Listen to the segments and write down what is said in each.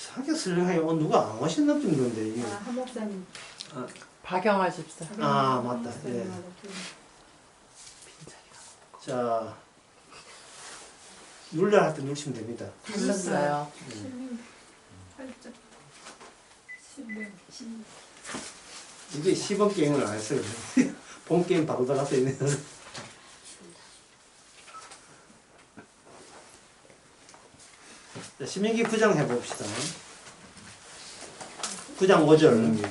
사격 설명회 누가 안 오신 느낌 건데 이게. 한 목사님. 박영화 집사. 아 맞다. 예. 자 눌러야 할 때 누르시면 됩니다. 눌렀어요. 8점. 10명. 이게 시범 게임을 안 했어요. 본 게임 바로 나가서 있네요. 자, 신명기 9장 해봅시다. 9장 5절.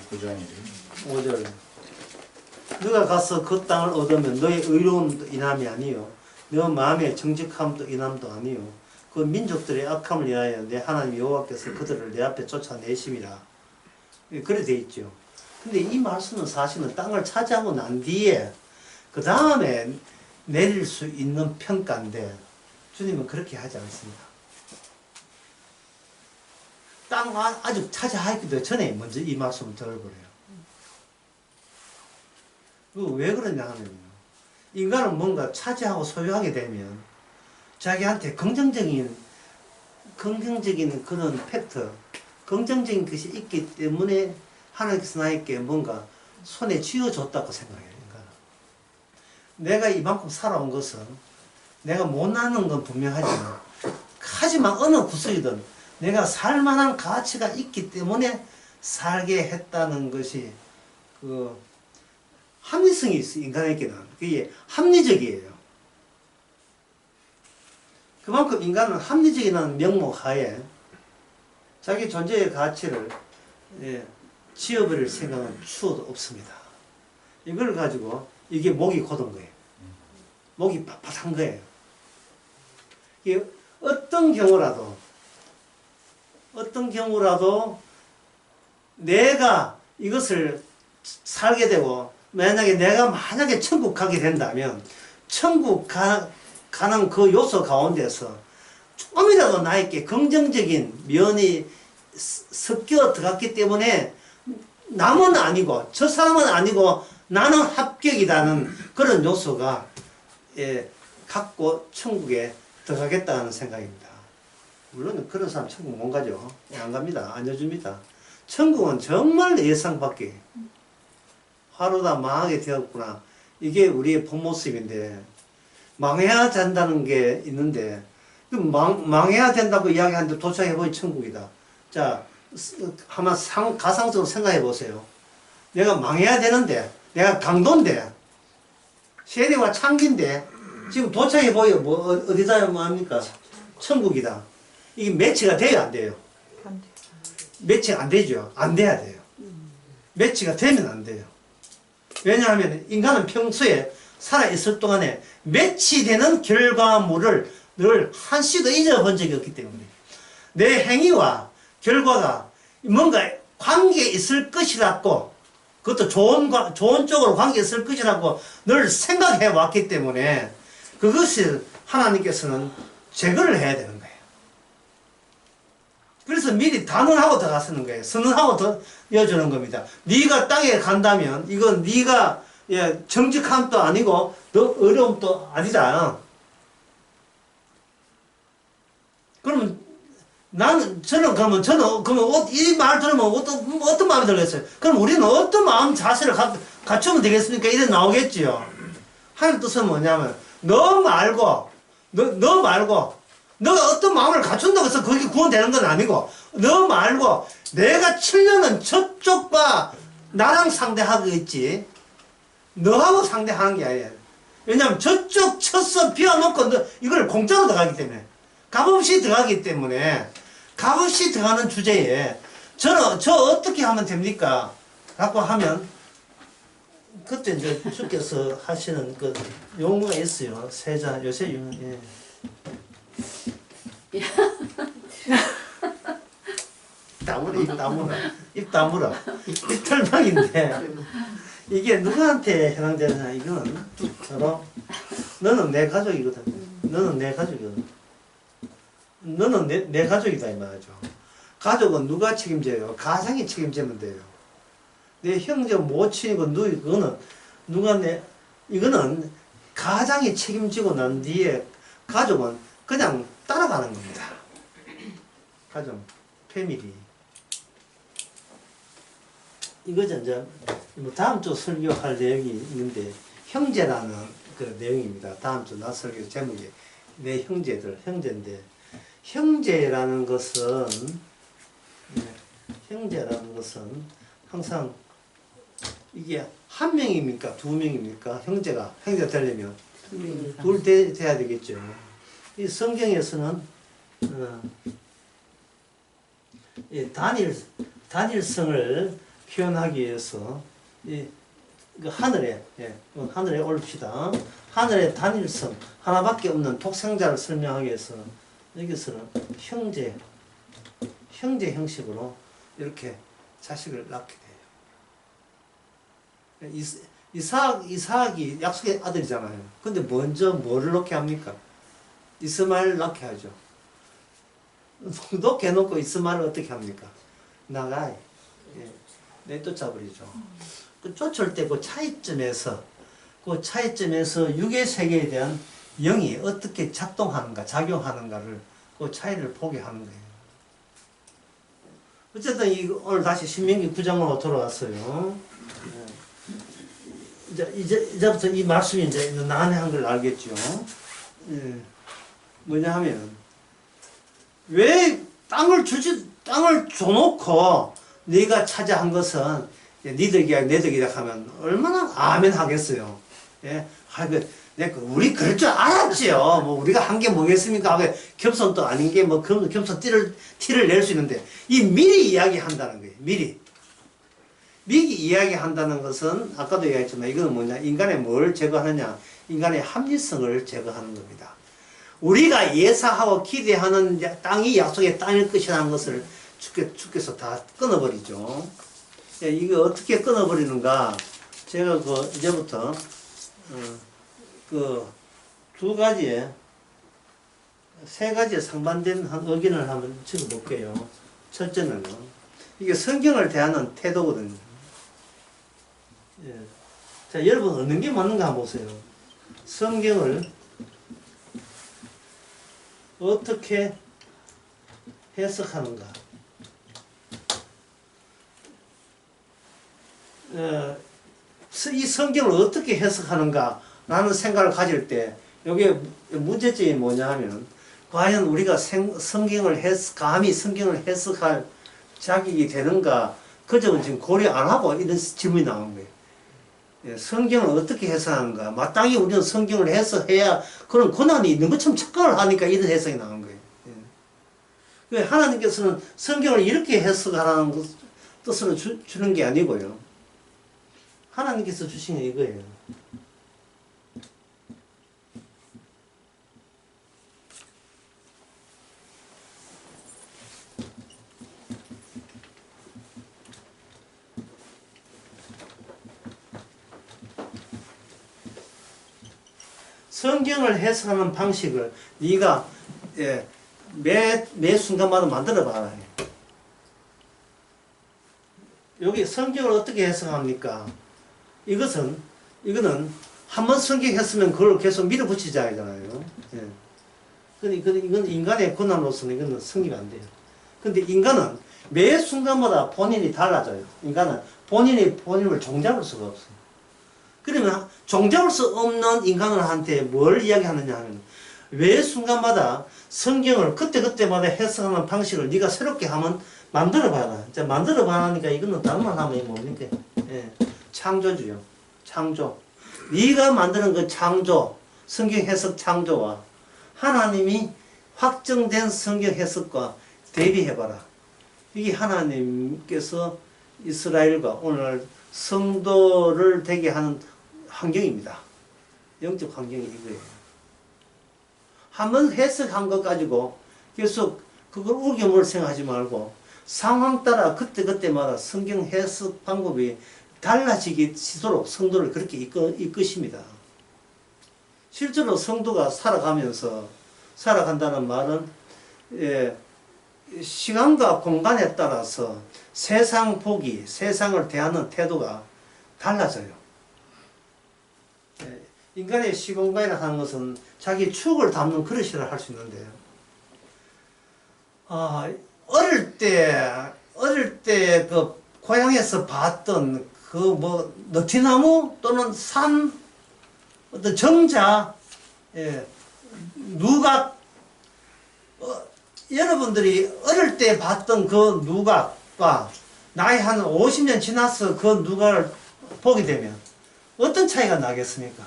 5절. 너가 가서 그 땅을 얻으면 너의 의로움도 인함이 아니요 너 마음의 정직함도 인함도 아니요 그 민족들의 악함을 위하여 내 하나님 여호와께서 그들을 내 앞에 쫓아내심이라. 그래 돼 있죠. 근데 이 말씀은 사실은 땅을 차지하고 난 뒤에 그 다음에 내릴 수 있는 평가인데 주님은 그렇게 하지 않습니다. 땅 아직 차지하기도 전에 먼저 이 말씀을 들어버려요. 왜 그러냐 하면요. 인간은 뭔가 차지하고 소유하게 되면 자기한테 긍정적인 그런 팩터, 긍정적인 것이 있기 때문에 하나님께서 나에게 뭔가 손에 쥐어줬다고 생각해요. 인간은. 내가 이만큼 살아온 것은 내가 못나는 건 분명하지만 하지만 어느 구석이든 내가 살만한 가치가 있기 때문에 살게 했다는 것이 그 합리성이 있어. 인간에게는 그게 합리적이에요. 그만큼 인간은 합리적이라는 명목 하에 자기 존재의 가치를 지어버릴 생각은 추호도 없습니다. 이걸 가지고 이게 목이 곧은 거예요. 목이 빳빳한 거예요. 이게 어떤 경우라도 내가 이것을 살게 되고 내가 만약에 천국 가게 된다면 천국 가는 그 요소 가운데서 조금이라도 나에게 긍정적인 면이 섞여 들어갔기 때문에 남은 아니고 저 사람은 아니고 나는 합격이라는 그런 요소가 갖고 천국에 들어가겠다는 생각입니다. 물론 그런 사람 천국 못 가죠. 안 갑니다. 안 여줍니다. 천국은 정말 예상 밖에 하루다 망하게 되었구나. 이게 우리의 본 모습인데 망해야 된다는 게 있는데 망해야 된다고 이야기하는데 도착해보니 천국이다. 자, 한번 가상적으로 생각해 보세요. 내가 망해야 되는데 내가 강도인데 세리와 창기인데 지금 도착해보여 뭐 어디다 뭐 합니까? 천국이다. 이게 매치가 돼요 안 돼요? 안 돼. 매치가 안 되죠. 안 돼야 돼요. 매치가 되면 안 돼요. 왜냐하면 인간은 평소에 살아있을 동안에 매치되는 결과물을 늘 한시도 잊어본 적이 없기 때문에 내 행위와 결과가 뭔가 관계에 있을 것이라고 그것도 좋은 쪽으로 관계에 있을 것이라고 늘 생각해 왔기 때문에 그것을 하나님께서는 제거를 해야 되는 거예요. 그래서 미리 단언하고 들어가서는 거예요. 선언하고 여주는 겁니다. 네가 땅에 간다면 이건 네가 정직함도 아니고 너 어려움도 아니다. 그러면 저는 그러면 이 말 들으면 어떤 마음이 들겠어요? 그럼 우리는 어떤 마음 자세를 갖추면 되겠습니까? 이래 나오겠지요. 하나님 뜻은 뭐냐면 너 말고 너가 어떤 마음을 갖춘다고 해서 거기 구원되는 건 아니고 너 말고 내가 치려는 저쪽과 나랑 상대하고 있지 너하고 상대하는 게 아니야. 왜냐하면 저쪽 쳤어 비워놓고 너 이걸 공짜로 들어가기 때문에 값없이 들어가기 때문에 값없이 들어가는 주제에 저 어떻게 하면 됩니까? 라고 하면 그때 이제 주께서 하시는 그 용어가 있어요. 세자 요새 용어 입 다물어 입 털망인데 이게 누구한테 해당되느냐 이거는 서로 너는 내 가족이거든. 너는 내 가족이거든. 너는 내 가족이다 이 말이죠. 가족은 누가 책임져요? 가장이 책임지면 돼요. 내 형제 모친이고 그거는 이거는 가장이 책임지고 난 뒤에 가족은 그냥 따라가는 겁니다. 가족. 패밀리. 이거죠. 이제 뭐 다음 주 설교할 내용이 있는데 형제라는 그 내용입니다. 다음 주 나 설교 제목이 내 형제들, 형제인데 형제라는 것은 형제라는 것은 항상 이게 한 명입니까? 두 명입니까? 형제가 되려면 둘 돼야 되겠죠. 이 성경에서는 이 단일성을 표현하기 위해서 이 하늘에 하늘에 올립시다. 하늘의 단일성 하나밖에 없는 독생자를 설명하기 위해서 여기서는 형제 형식으로 이렇게 자식을 낳게 돼요. 이삭이 약속의 아들이잖아요. 근데 먼저 뭐를 낳게 합니까? 이스마엘 낳게 하죠. 놓게 해놓고 이스마엘을 어떻게 합니까? 나가 내쫓아버리죠. 그 쫓을 때 그 차이점에서 육의 세계에 대한 영이 어떻게 작동하는가, 작용하는가를 그 차이를 보게 하는 거예요. 어쨌든 오늘 다시 신명기 9장으로 돌아왔어요. 이제부터 이 말씀이 이제 난해한 걸 알겠죠. 뭐냐 하면 왜 땅을 줘놓고 네가 차지한 것은 네 덕이야 내 덕이다 하면 얼마나 아멘 하겠어요. 예, 우리 그럴 줄 알았지요. 뭐 우리가 한 게 뭐겠습니까? 겸손도 아닌 게 뭐 겸손 티를 낼 수 있는데 이 미리 이야기한다는 거예요. 미리 이야기한다는 것은 아까도 얘기했지만 이거는 뭐냐? 인간의 뭘 제거하느냐? 인간의 합리성을 제거하는 겁니다. 우리가 예사하고 기대하는 땅이 약속의 땅일 것이라는 것을 주께서 다 끊어버리죠. 이거 어떻게 끊어버리는가? 제가 이제부터 세 가지에 상반된 의견을 한번 적어볼게요. 첫째는 이게 성경을 대하는 태도거든요. 자, 여러분 어느 게 맞는가 한번 보세요. 성경을 어떻게 해석하는가? 이 성경을 어떻게 해석하는가? 라는 생각을 가질 때, 여기에 문제점이 뭐냐 하면, 과연 우리가 성경을 감히 성경을 해석할 자격이 되는가? 그 점은 지금 고려 안 하고 이런 질문이 나온 거예요. 성경을 어떻게 해석하는가? 마땅히 우리는 성경을 해석해야 그런 고난이 있는 것처럼 착각을 하니까 이런 해석이 나온 거예요. 하나님께서는 성경을 이렇게 해석하라는 뜻으로 주는 게 아니고요. 하나님께서 주신 게 이거예요. 성경을 해석하는 방식을 네가 매 순간마다 만들어 봐라. 여기 성경을 어떻게 해석합니까? 이거는 한번 성경 했으면 그걸 계속 밀어붙이자잖아요. 이건 인간의 권한으로서는 이거는 성립이 안 돼요. 근데 인간은 매 순간마다 본인이 달라져요. 인간은 본인을 종잡을 수가 없어요. 그러면 종잡을 수 없는 인간한테 뭘 이야기하느냐 하면 매 순간마다 성경을 그때그때마다 해석하는 방식을 네가 새롭게 한번 만들어봐라. 만들어봐라니까 이거는 다른 말 하면 뭡니까? 창조주요. 창조. 네가 만드는 그 창조, 성경 해석 창조와 하나님이 확정된 성경 해석과 대비해봐라. 이게 하나님께서 이스라엘과 오늘 성도를 되게 하는 환경입니다. 영적 환경이 이거예요. 한번 해석한 것 가지고 계속 그걸 우겨물 생각하지 말고 상황 따라 그때그때마다 성경 해석 방법이 달라지도록 성도를 그렇게 이끄십니다. 실제로 성도가 살아간다는 말은 시간과 공간에 따라서 세상을 대하는 태도가 달라져요. 인간의 시공간이라 하는 것은 자기 추억을 담는 그릇이라 할 수 있는데요. 어릴 때 그 고향에서 봤던 그 뭐 느티나무 또는 산 어떤 정자, 예, 누각, 여러분들이 어릴 때 봤던 그 누각과 나이 한 50년 지나서 그 누각을 보게 되면 어떤 차이가 나겠습니까?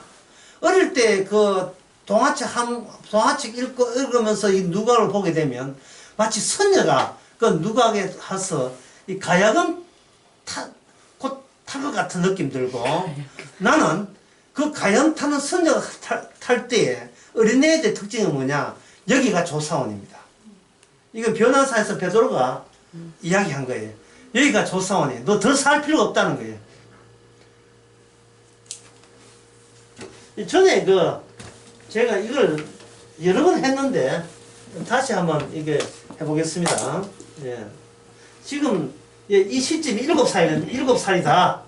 어릴 때 그 동화책 읽으면서 이 누각을 보게 되면 마치 선녀가 그 누각에 가서 이 가야금 곧 탈 것 같은 느낌 들고 나는 그 가야금 타는 선녀가 탈 때에 어린애의 특징이 뭐냐? 여기가 조사원입니다. 이거 변호사에서 베드로가 이야기한 거예요. 여기가 조사원이에요. 너 더 살 필요가 없다는 거예요. 전에 제가 이걸 여러 번 했는데 다시 한번 이게 해보겠습니다. 예. 지금 이 시점이 7살이다.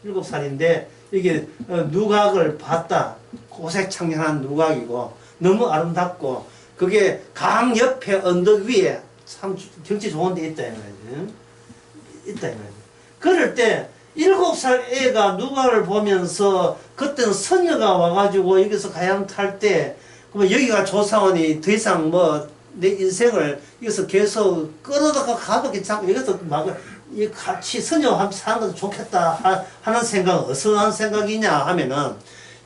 7살인데 이게 누각을 봤다. 고색 창렬한 누각이고 너무 아름답고 그게 강 옆에 언덕 위에 참 경치 좋은 데 있다 이 말이지. 있다 이 말이지. 그럴 때 7살 애가 누각을 보면서 그때는 선녀가 와가지고 여기서 가양 탈 때 그러면 여기가 조사원이 더 이상 뭐 내 인생을 여기서 계속 끌어다가 가볍게 잡고 여기서 막 같이 선녀와 함께 사는 것도 좋겠다 하는 생각은 어떠한 생각이냐 하면은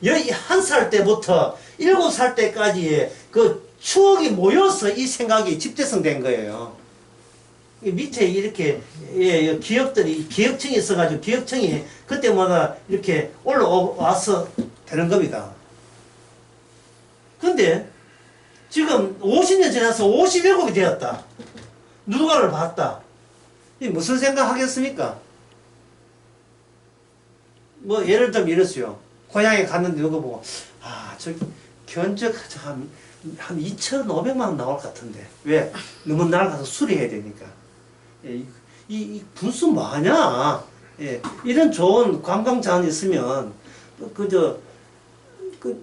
1살 때부터 7살 때까지의 그 추억이 모여서 이 생각이 집대성된 거예요. 밑에 이렇게 기억청이 있어가지고 기억청이 그때마다 이렇게 올라와서 되는 겁니다. 근데 지금 50년 지나서 57이 되었다. 누가를 봤다. 이 무슨 생각 하겠습니까? 뭐 예를 들면 이랬어요. 고향에 갔는데 누가 보고 저 견적 한 2,500만 원 나올 것 같은데 왜? 너무 날 가서 수리해야 되니까. 이 분수 뭐하냐? 예, 이런 좋은 관광자원 있으면 그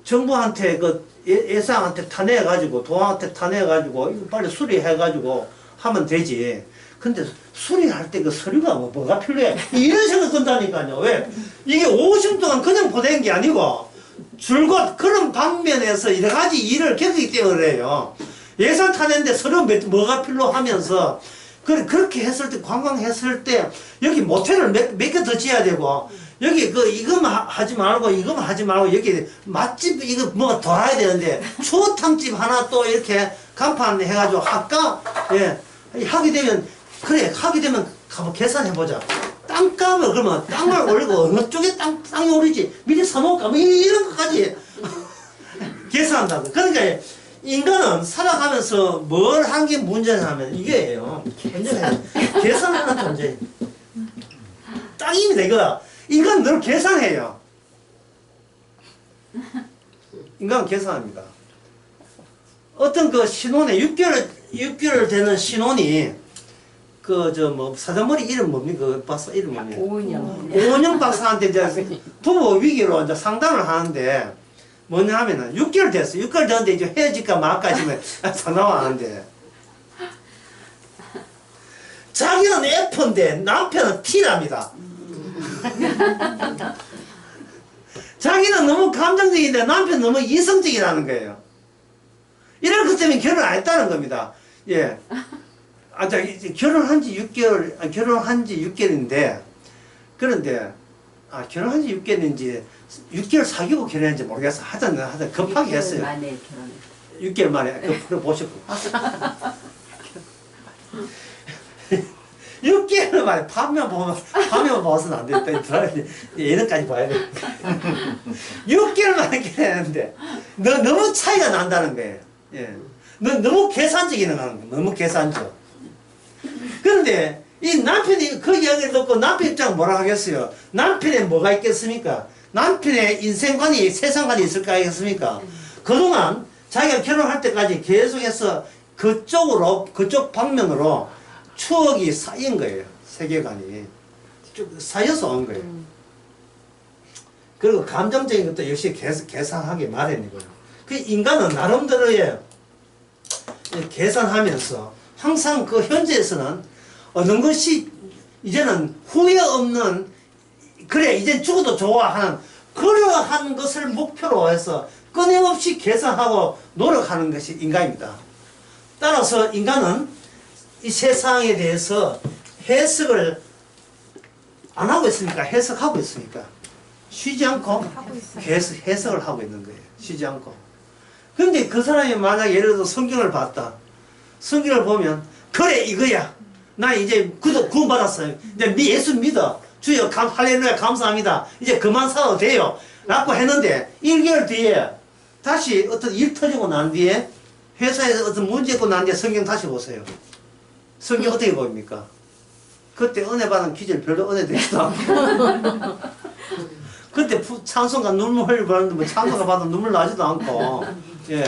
정부한테 예상한테 타내가지고 도항한테 타내가지고 이거 빨리 수리해가지고 하면 되지. 근데 수리할 때 그 서류가 뭐가 필요해? 이런 생각 든다니까요. 왜? 이게 50년 동안 그냥 보낸 게 아니고 줄곧 그런 방면에서 여러 가지 일을 겪기 때문에 그래요. 예산 타는데 서류 뭐가 필요하면서 그렇게 했을 때 관광했을 때 여기 모텔을 몇 개 더 지어야 되고 여기 이거만 하지 말고 이거만 하지 말고 여기 맛집 이거 뭐가 돌아야 되는데 추어탕집 하나 또 이렇게 간판 해가지고 할까? 예 하게 되면 한번 계산해보자. 땅값을 그러면 땅을 올리고 어느 쪽에 땅이 오르지 미리 사놓을까 뭐 이런 것까지 계산한다고. 그러니까 인간은 살아가면서 뭘 한 게 문제냐면 이게예요. 계산하는 존재. 땅입니다 이거. 인간은 늘 계산해요. 인간은 계산합니다. 어떤 그 신혼에 6개월 되는 신혼이 사자머리 이름 뭡니까? 그 박사 이름 뭡니까? 오은영 박사한테 이제 부부 위기로 이제 상담을 하는데 뭐냐 하면은 6개월 됐어. 6개월 됐는데 이제 헤어질까 말까 지금 상담하는데 자기는 F인데 남편은 T랍니다. 자기는 너무 감정적인데 남편은 너무 이성적이라는 거예요. 이럴 것 때문에 결혼 안 했다는 겁니다. 예. 이제 결혼한 지 6개월인데, 그런데, 결혼한 지 6개월인지, 6개월 사귀고 결혼했는지 모르겠어. 하여튼 급하게 했어요. 6개월 만에 결혼했어요. 6개월 만에, 그거 보셨고. 6개월 만에 밤에만 봐서는 안 되겠다. 예능까지 봐야 돼. 6개월 만에 결혼했는데, 너무 차이가 난다는 거예요. 예. 너무 계산적이 나가는 거예요. 너무 계산적. 그런데, 이 남편이 그 이야기를 듣고 남편 입장은 뭐라 하겠어요? 남편에 뭐가 있겠습니까? 남편의 인생관이, 세상관이 있을까 하겠습니까? 그동안 자기가 결혼할 때까지 계속해서 그쪽 방면으로 추억이 쌓인 거예요. 세계관이. 쭉 쌓여서 온 거예요. 그리고 감정적인 것도 역시 계산하기 마련이고요. 그 인간은 나름대로의 계산하면서 항상 그 현재에서는 어느 것이 이제는 후회 없는, 그래 이제 죽어도 좋아 하는 그러한 것을 목표로 해서 끊임없이 개선하고 노력하는 것이 인간입니다. 따라서 인간은 이 세상에 대해서 해석을 안 하고 있으니까, 해석하고 있으니까 쉬지 않고 하고 있어요. 해석을 하고 있는 거예요. 쉬지 않고. 근데 그 사람이 만약 예를 들어 성경을 봤다. 성경을 보면 그래 이거야. 나 이제 구원받았어요. 이제 예수 믿어. 주여 할렐루야 감사합니다. 이제 그만 살아도 돼요. 라고 했는데 1개월 뒤에 다시 어떤 일 터지고 난 뒤에 회사에서 어떤 문제 있고 난 뒤에 성경 다시 보세요. 성경 어떻게 보입니까? 그때 은혜 받은 기절 별로 은혜 되지도 않고 그때 찬송가 눈물 흘리는데 뭐 찬송가 받은 눈물 나지도 않고 예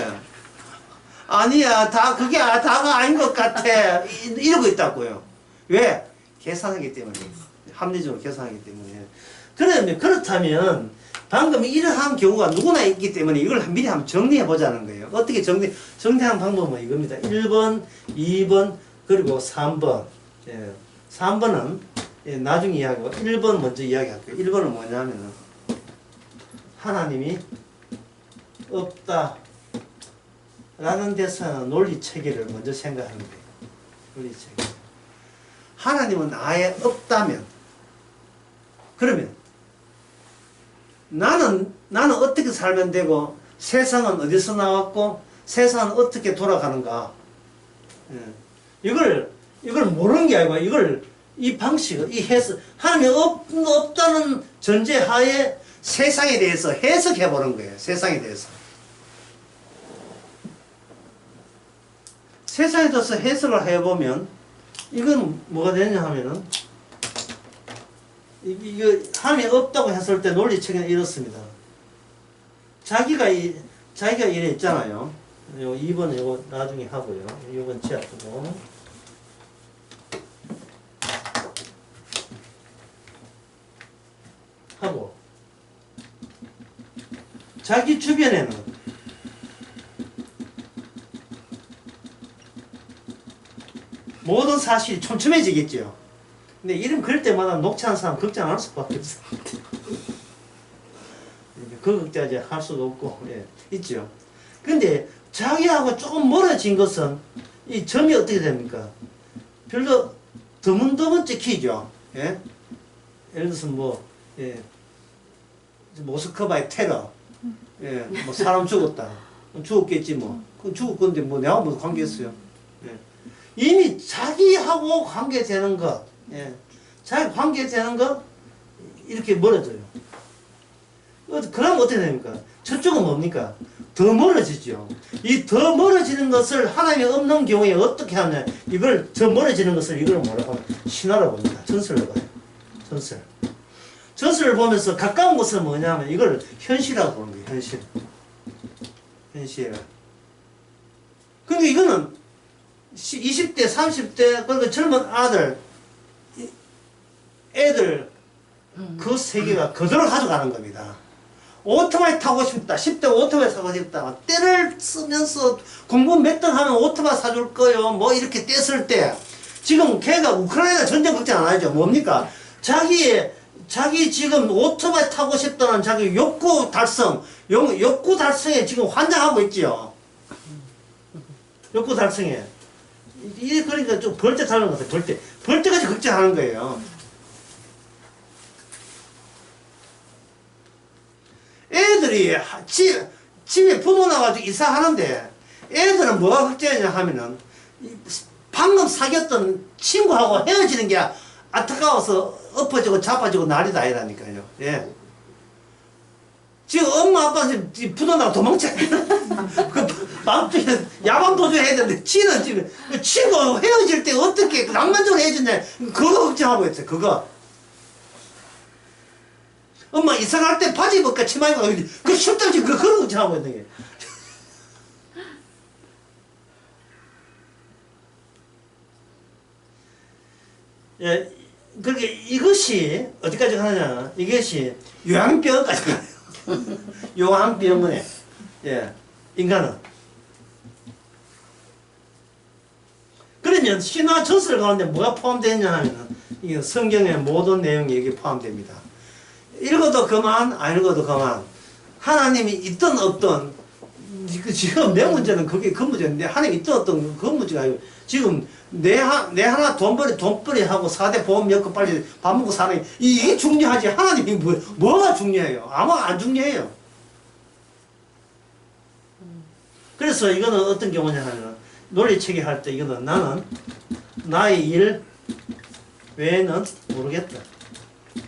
아니야 다 그게 다가 아닌 것 같아 이러고 있다고요. 왜? 계산하기 때문에, 합리적으로 계산하기 때문에. 그렇다면 방금 이러한 경우가 누구나 있기 때문에 이걸 미리 한번 정리해 보자는 거예요. 어떻게 정리하는 방법은 이겁니다. 1번, 2번, 그리고 3번. 예. 3번은 예, 나중에 이야기하고 1번 먼저 이야기할게요. 1번은 뭐냐면은 하나님이 없다 라는 데서는 논리 체계를 먼저 생각하는 거예요. 논리 체계. 하나님은 아예 없다면, 그러면 나는 어떻게 살면 되고 세상은 어디서 나왔고 세상은 어떻게 돌아가는가? 예. 이걸 모르는 게 아니고 이 방식을 이 해석 하나님이 없다는 전제하에 세상에 대해서 해석해 보는 거예요. 세상에 대해서. 세상에 대해서 해석을 해보면 이건 뭐가 되냐 하면은 이거 하나님이 없다고 했을 때 논리 체계는 이렇습니다. 자기가 이래 있잖아요. 요 2번 이거 나중에 하고요. 이건 제압하고 하고 자기 주변에는 모든 사실이 촘촘해지겠죠. 근데 이름 그릴 때마다 녹취하는 사람 걱정 안 할 수밖에 없어. 그 걱정까지 할 수도 없고, 예, 있죠. 근데 자기하고 조금 멀어진 것은 이 점이 어떻게 됩니까? 별로 드문드문 찍히죠. 예? 예를 들어서 뭐, 예, 모스크바의 테러, 예, 뭐 사람 죽었다. 죽었겠지 뭐. 그건 죽을 건데 뭐 내가 무슨 관계 있어요. 예. 이미 자기하고 관계되는 것, 예. 자기 관계되는 것, 이렇게 멀어져요. 그럼 어떻게 됩니까? 저쪽은 뭡니까? 더 멀어지죠. 이 더 멀어지는 것을 하나님이 없는 경우에 어떻게 하냐. 이걸 더 멀어지는 것을 이걸 뭐라고 하면 신화로 봅니다. 전설로 봐요. 전설. 전설을 보면서 가까운 것은 뭐냐면 이걸 현실이라고 보는 거예요. 현실. 현실. 근데 이거는 20대, 30대, 그리고 젊은 애들, 그 세계가 그대로 가져가는 겁니다. 오토바이 타고 싶다. 10대 오토바이 사고 싶다. 때를 쓰면서 공부 몇 등 하면 오토바이 사줄 거요. 뭐 이렇게 뗐을 때, 지금 걔가 우크라이나 전쟁 걱정 안 하죠. 뭡니까? 자기 지금 오토바이 타고 싶다는 자기 욕구 달성에 지금 환장하고 있지요. 욕구 달성에. 이게 그러니까 좀 벌떼 타는 것 같아요. 벌떼까지 걱정하는 거예요. 애들이 집에 부모 나가지고 이사하는데 애들은 뭐가 걱정이냐 하면은 방금 사귀었던 친구하고 헤어지는 게 안타까워서 엎어지고 자빠지고 난리도 아니라니까요. 예. 지금 엄마 아빠는 부모 나가 도망쳐야 돼. 마음속에 야방 도주해야 되는데 지는 지금 친구 헤어질 때 어떻게 낭만적으로 헤어졌냐 그거 걱정하고 있어요. 그거. 엄마 이사 갈 때 바지 입을까 치마 입을까 그 쉽다 지금 그거 걱정하고 있는 게. 예, 그렇게 이것이 어디까지 가느냐? 이것이 요양병까지 가요. 요양병원에 예, 인간은. 그러면 그러면 신화 전설 가운데 뭐가 포함되어 있냐 하면은 이게 성경의 모든 내용이 여기 포함됩니다. 읽어도 그만 안 읽어도 그만 하나님이 있든 없든 지금 내 문제는 그게 그 문제인데 하나님이 있든 없든 그 문제가 아니고 지금 내 하나 돈벌이 하고 4대 보험 몇고 빨리 밥 먹고 사는 이게 중요하지 하나님이 뭐가 중요해요? 아무 안 중요해요. 그래서 이거는 어떤 경우냐 하면 논리체계 할 때 이거는 나는 나의 일 외에는 모르겠다.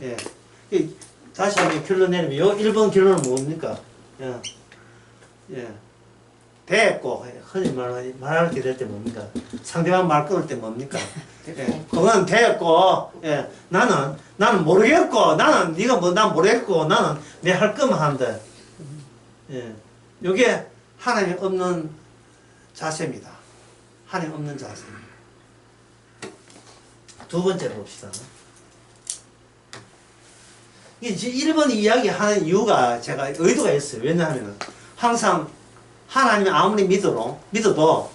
예. 다시 한번 결론 내리면 요 1번 결론은 뭡니까? 예. 예. 됐고 흔히 말할 때 뭡니까? 상대방 말 끊을 때 뭡니까? 예. 그건 됐고 예. 나는 모르겠고 나는 네가 뭐 난 모르겠고 나는 내 할 거만 한다. 예. 요게 하나님 없는 자세입니다. 하나님 없는 자세. 두 번째 봅시다. 이제 1번 이야기하는 이유가 제가 의도가 있어요. 왜냐하면 항상 하나님이 아무리 믿어도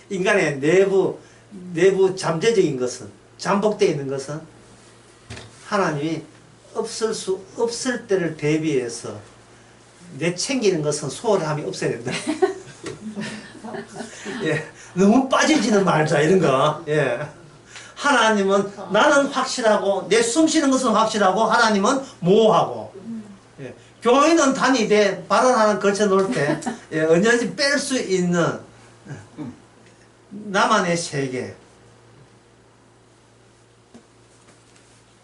인간의 내부 잠재적인 것은 잠복되어 있는 것은 하나님이 없을 때를 대비해서 내 챙기는 것은 소홀함이 없어야 된다. 예, 너무 빠지지는 말자 이런 거. 예. 하나님은 나는 확실하고 내 숨쉬는 것은 확실하고 하나님은 모호하고 예. 교회는 다니되 발언하는 걸쳐놓을 때 예, 언제든지 뺄 수 있는 나만의 세계.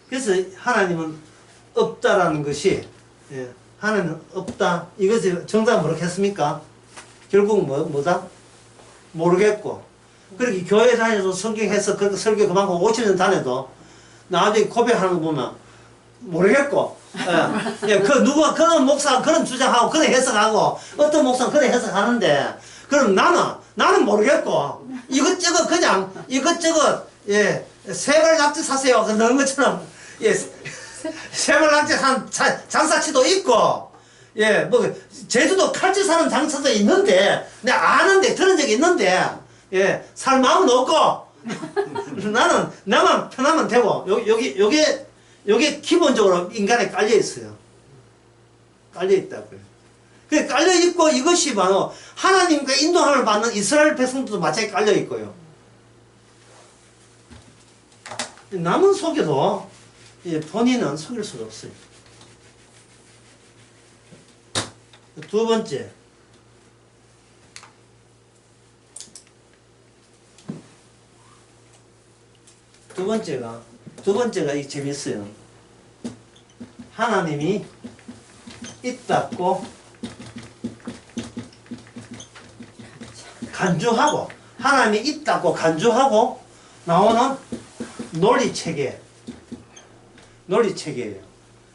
그래서 하나님은 없다라는 것이 예, 하나님은 없다. 이것이 정답은 모르겠습니까? 결국 뭐다? 모르겠고. 그렇게 교회 다녀서 성경 해서 그렇게 설교 그만큼 50년 다녀도 나중에 고백하는 거 보면 모르겠고. 예. 예, 누가 그런 목사 그런 주장하고 그런 해석하고 어떤 목사는 그런 해석하는데 그럼 나는 모르겠고 이것저것 예, 세발 낙지 사세요. 그 넣은 것처럼 예, 세발 낙지 산 장사치도 있고 예, 뭐 제주도 칼집 사는 장사도 있는데 내가 아는데 들은 적이 있는데 예, 살 마음은 없고 나만 편하면 되고 요게 기본적으로 인간에 깔려 있어요. 깔려 있다고요. 그 깔려 있고 이것이 바로 하나님과 인도함을 받는 이스라엘 백성들도 마찬가지 깔려 있고요. 남은 속여도 예, 본인은 속일 수가 없어요. 두 번째가 이 재밌어요. 하나님이 있다고 간주하고 하나님이 있다고 간주하고 나오는 논리체계예요.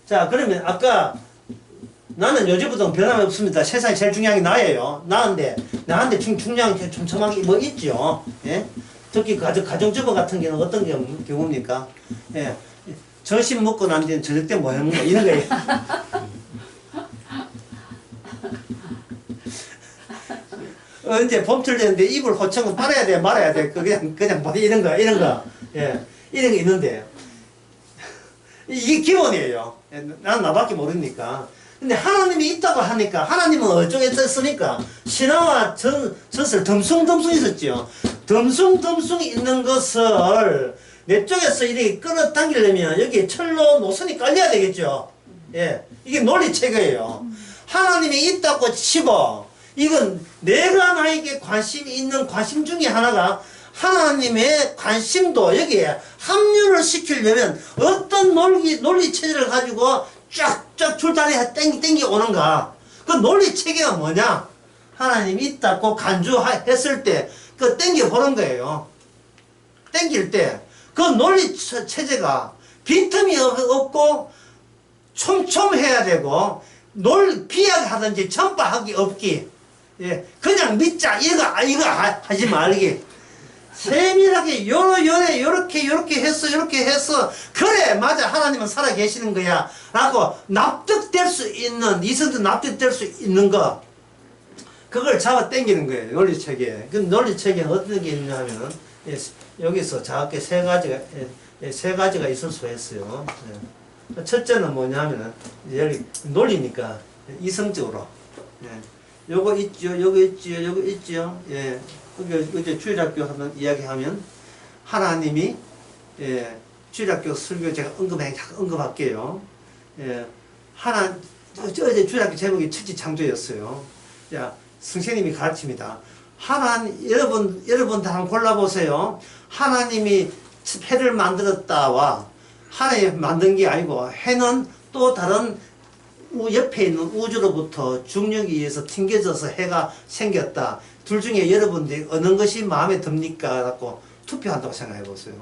자, 그러면 아까 나는 요즘부터 변함이 없습니다. 세상에 제일 중요한 게 나예요. 나한테 중요한 게 촘촘한 게 뭐 있죠. 예? 특히 가정주부 같은 경우는 어떤 경우입니까? 예. 점심 먹고 난 뒤에 저녁 때 뭐 하는 거 이런 거예요. 언제 봄철 되는데 이불 호청은 빨아야 돼 말아야 돼 그냥 뭐 이런 거 예. 이런 게 있는데 이게 기본이에요. 난 나밖에 모르니까. 근데 하나님이 있다고 하니까 하나님은 어쩌게 있으니까 신화와 전설 덤숭덤숭 있었죠. 덤숭덤숭 있는 것을 내 쪽에서 이렇게 끌어당기려면 여기에 철로 노선이 깔려야 되겠죠. 예, 이게 논리체계예요. 하나님이 있다고 치고 이건 내가 나에게 관심이 있는 관심 중에 하나가 하나님의 관심도 여기에 합류를 시키려면 어떤 논리체계를 가지고 쫙쫙 줄다리에 땡기 오는가. 그 논리체계가 뭐냐. 하나님이 있다고 간주했을 때 그 땡겨 보는 거예요. 땡길 때 그 논리체제가 빈틈이 없고 촘촘해야 되고 비약하든지 전파하기 없기. 예, 그냥 믿자 이거 하지 말기. 세밀하게 요렇게 해서 그래 맞아 하나님은 살아 계시는 거야 라고 납득될 수 있는 이성도 납득될 수 있는 거 그걸 잡아 당기는 거예요. 논리체계. 그 논리체계는 어떤 게 있냐 하면은, 예, 여기서 작게 세 가지가 있을 수가 있어요. 예. 첫째는 뭐냐 하면은, 여기 논리니까 이성적으로. 예. 요거 있죠, 요거 있죠, 요거 있죠. 예. 어제 주일학교 한번 이야기하면, 하나님이, 예, 주일학교 설교 제가 언급할게요. 예. 어제 주일학교 제목이 천지 창조였어요. 자, 선생님이 가르칩니다. 여러분 다 한번 골라보세요. 하나님이 해를 만들었다와 하나님이 만든 게 아니고 해는 또 다른 옆에 있는 우주로부터 중력에 의해서 튕겨져서 해가 생겼다. 둘 중에 여러분들이 어느 것이 마음에 듭니까? 라고 투표한다고 생각해 보세요.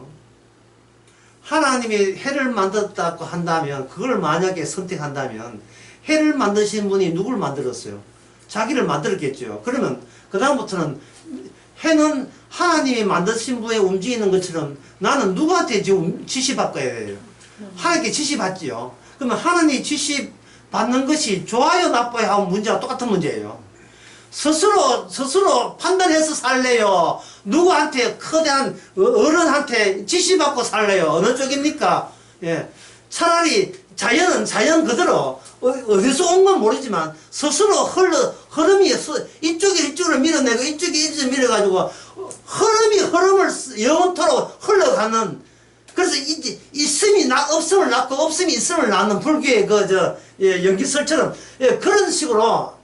하나님이 해를 만들었다고 한다면, 그걸 만약에 선택한다면, 해를 만드신 분이 누굴 만들었어요? 자기를 만들었겠죠. 그러면 그다음부터는 해는 하나님이 만드신 분에 움직이는 것처럼 나는 누구한테 지금 지시받아야 돼요? 하나님께 지시받지요. 그러면 하나님이 지시받는 것이 좋아요 나빠요 하고 문제가 똑같은 문제예요. 스스로 판단해서 살래요? 누구한테 커다란 어른한테 지시받고 살래요? 어느 쪽입니까? 예. 차라리 자연 그대로 어디서 온 건 모르지만 스스로 흐름이 이쪽으로 밀어내고 이쪽으로 밀어가지고 흐름을 영원토록 흘러가는, 그래서 있음이 없음을 낳고 없음이 있음을 낳는 불교의 연기설처럼, 예, 그런 식으로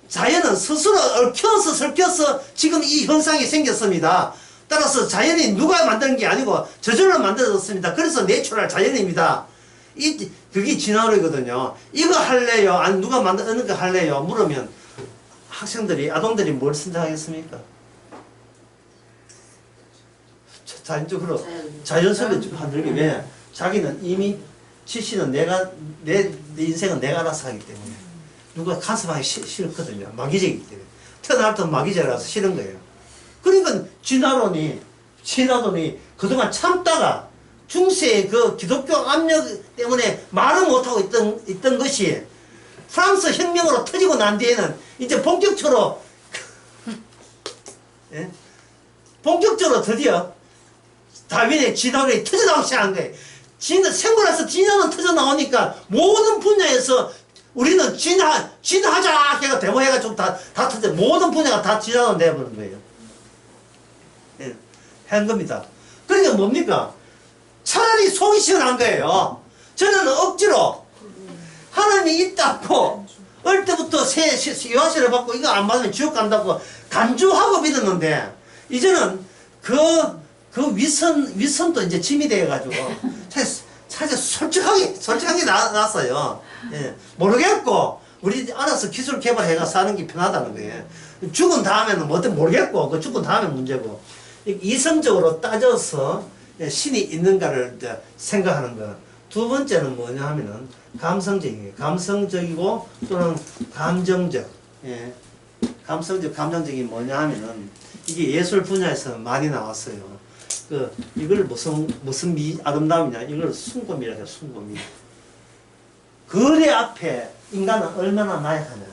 자연은 스스로 얽혀서 설켜서 지금 이 현상이 생겼습니다. 따라서 자연이 누가 만드는 게 아니고 저절로 만들어졌습니다. 그래서 내추럴 자연입니다. 그게 진화론이거든요. 이거 할래요? 아니 누가 만드는 거 할래요? 물으면 아동들이 뭘 선택하겠습니까? 자연적으로 자연스럽게 만들기 왜? 자기는 이미 지시는 내 인생은 내가 알아서 하기 때문에 누가 간섭하기 싫거든요. 마귀적이기 때문에. 태어날 때 마귀적이라서 싫은 거예요. 그러니까 진화론이 그동안 참다가 중세의 그 기독교 압력 때문에 말을 못하고 있던 것이 프랑스 혁명으로 터지고 난 뒤에는 이제 본격적으로 예? 본격적으로 드디어 다윈의 진화론이 터져나오기 시작한 거예요. 생물에서 진화는 터져나오니까 모든 분야에서 우리는 진화하자! 걔가 데모해가지고 다 터져. 모든 분야가 다 진화는 되어버린 거예요. 예, 한 겁니다. 그러니까 뭡니까? 차라리 속이 시원한 거예요. 저는 억지로 하나님이 있다고 어릴 때부터 요하시를 받고 이거 안 받으면 지옥 간다고 간주하고 믿었는데 이제는 그 위선도 이제 짐이 돼가지고 사실 솔직하게 나왔어요. 예, 모르겠고 우리 알아서 기술 개발해가 사는 게 편하다는 거예요. 죽은 다음에는 뭐든 모르겠고 그 죽은 다음에 문제고 이성적으로 따져서 신이 있는가를 생각하는 거. 두 번째는 뭐냐 하면은 감성적이고 또는 감정적. 예. 감정적이 뭐냐 하면은 이게 예술 분야에서 많이 나왔어요. 이걸 무슨 아름다움이냐. 이걸 순금이라 해요. 순금이. 거래 앞에 인간은 얼마나 나약하냐.